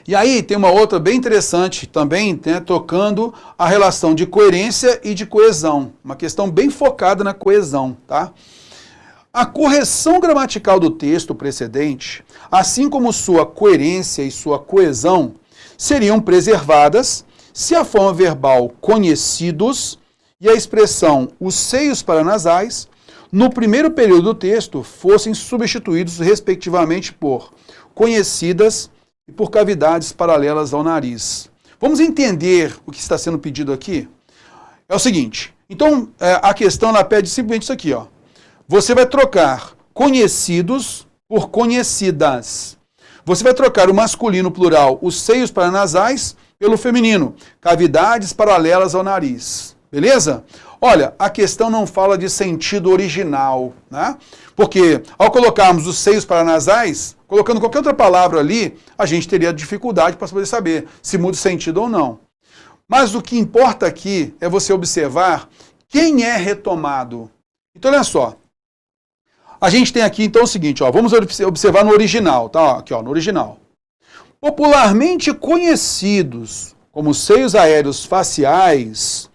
E aí tem uma outra bem interessante também, né, tocando a relação de coerência e de coesão. Uma questão bem focada na coesão, tá? A correção gramatical do texto precedente, assim como sua coerência e sua coesão, seriam preservadas se a forma verbal conhecidos e a expressão os seios paranasais, no primeiro período do texto, fossem substituídos respectivamente por conhecidas e por cavidades paralelas ao nariz. Vamos entender o que está sendo pedido aqui? É o seguinte, então a questão ela pede simplesmente isso aqui, ó. Você vai trocar conhecidos por conhecidas. Você vai trocar o masculino plural, os seios paranasais, pelo feminino, cavidades paralelas ao nariz. Beleza? Olha, a questão não fala de sentido original, né? Porque ao colocarmos os seios paranasais, colocando qualquer outra palavra ali, a gente teria dificuldade para poder saber se muda o sentido ou não. Mas o que importa aqui é você observar quem é retomado. Então, olha só. A gente tem aqui, então, o seguinte, ó, vamos observar no original, tá? Aqui, ó, no original. Popularmente conhecidos como seios aéreos faciais,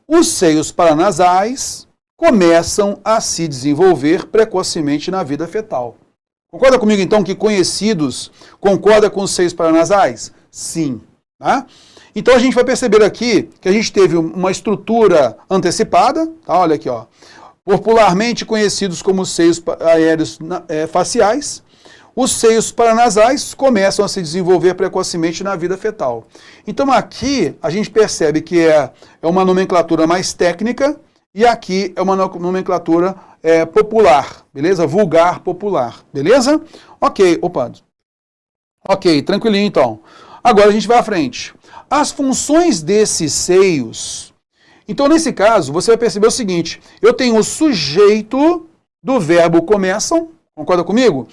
os seios paranasais começam a se desenvolver precocemente na vida fetal. Concorda comigo, então, que conhecidos concorda com os seios paranasais? Sim. Tá? Então, a gente vai perceber aqui que a gente teve uma estrutura antecipada, tá? Olha aqui, ó. Popularmente conhecidos como seios aéreos faciais, os seios paranasais começam a se desenvolver precocemente na vida fetal. Então aqui a gente percebe que é uma nomenclatura mais técnica e aqui é uma nomenclatura popular, beleza? Vulgar popular, beleza? Ok, opa. Ok, tranquilinho então. Agora a gente vai à frente. As funções desses seios... Então, nesse caso, você vai perceber o seguinte, eu tenho o sujeito do verbo começam, concorda comigo?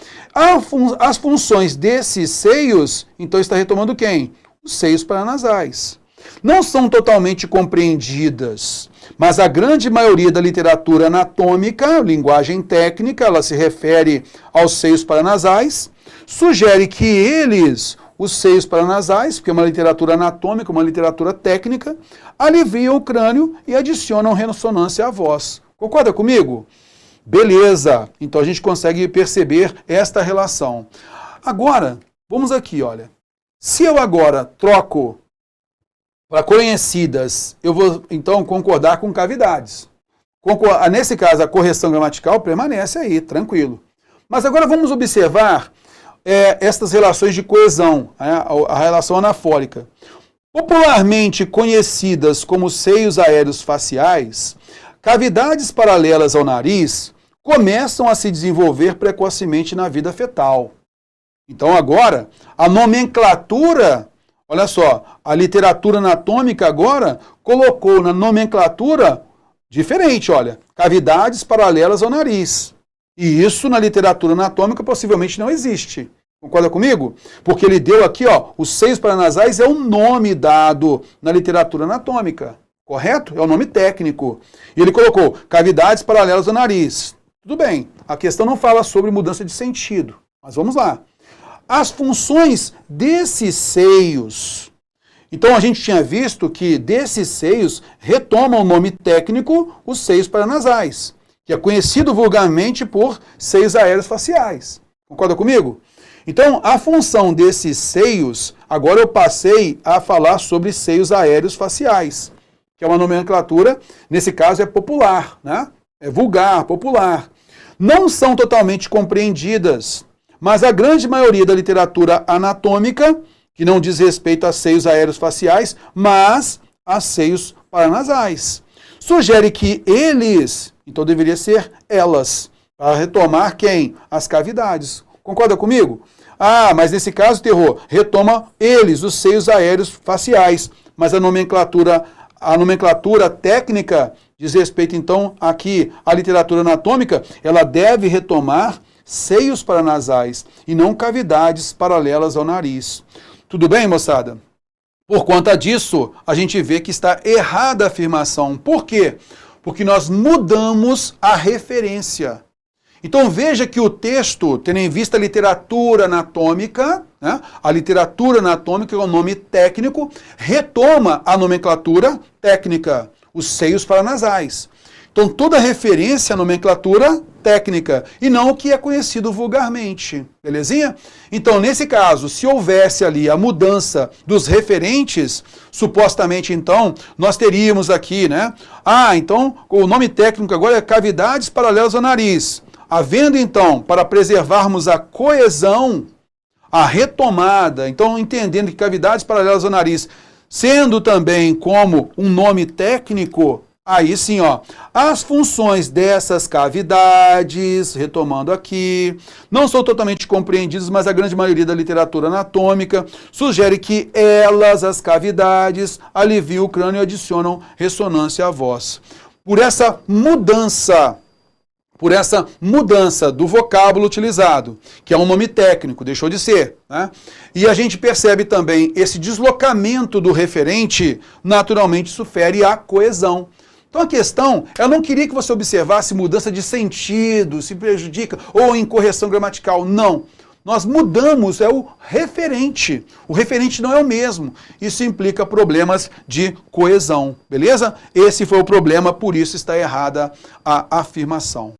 As funções desses seios, então está retomando quem? Os seios paranasais. Não são totalmente compreendidas, mas a grande maioria da literatura anatômica, linguagem técnica, ela se refere aos seios paranasais, sugere que eles... Os seios paranasais, porque é uma literatura anatômica, uma literatura técnica, aliviam o crânio e adicionam ressonância à voz. Concorda comigo? Beleza. Então a gente consegue perceber esta relação. Agora, vamos aqui, olha. Se eu agora troco para conhecidas, eu vou então concordar com cavidades. Nesse caso, a correção gramatical permanece aí, tranquilo. Mas agora vamos observar... estas relações de coesão, a relação anafórica. Popularmente conhecidas como seios aéreos faciais, cavidades paralelas ao nariz começam a se desenvolver precocemente na vida fetal. Então agora, a nomenclatura, olha só, a literatura anatômica agora colocou na nomenclatura diferente, olha, cavidades paralelas ao nariz. E isso na literatura anatômica possivelmente não existe. Concorda comigo? Porque ele deu aqui, ó, os seios paranasais é o nome dado na literatura anatômica. Correto? É o nome técnico. E ele colocou cavidades paralelas ao nariz. Tudo bem. A questão não fala sobre mudança de sentido. Mas vamos lá. As funções desses seios. Então a gente tinha visto que desses seios retomam o nome técnico os seios paranasais, que é conhecido vulgarmente por seios aéreos faciais. Concorda comigo? Então, a função desses seios, agora eu passei a falar sobre seios aéreos faciais, que é uma nomenclatura, nesse caso é popular, né? É vulgar, popular. Não são totalmente compreendidas, mas a grande maioria da literatura anatômica, que não diz respeito a seios aéreos faciais, mas a seios paranasais, sugere que eles... Então deveria ser elas, para retomar quem? As cavidades. Concorda comigo? Ah, mas nesse caso, terror, retoma eles, os seios aéreos faciais. Mas a nomenclatura técnica diz respeito, então, aqui, à literatura anatômica, ela deve retomar seios paranasais e não cavidades paralelas ao nariz. Tudo bem, moçada? Por conta disso, a gente vê que está errada a afirmação. Por quê? Porque nós mudamos a referência. Então veja que o texto, tendo em vista a literatura anatômica, né, a literatura anatômica é o nome técnico, retoma a nomenclatura técnica, os seios paranasais. Então toda referência à nomenclatura técnica e não o que é conhecido vulgarmente, belezinha? Então nesse caso, se houvesse ali a mudança dos referentes, supostamente então, nós teríamos aqui, né? Então o nome técnico agora é cavidades paralelas ao nariz. Havendo então, para preservarmos a coesão, a retomada, então entendendo que cavidades paralelas ao nariz, sendo também como um nome técnico, aí sim, ó, as funções dessas cavidades, retomando aqui, não são totalmente compreendidas, mas a grande maioria da literatura anatômica sugere que elas, as cavidades, aliviam o crânio e adicionam ressonância à voz. Por essa mudança do vocábulo utilizado, que é um nome técnico, deixou de ser, né? E a gente percebe também esse deslocamento do referente, naturalmente isso fere a coesão. Então a questão, eu não queria que você observasse mudança de sentido, se prejudica, ou incorreção gramatical, não. Nós mudamos, é o referente. O referente não é o mesmo. Isso implica problemas de coesão, beleza? Esse foi o problema, por isso está errada a afirmação.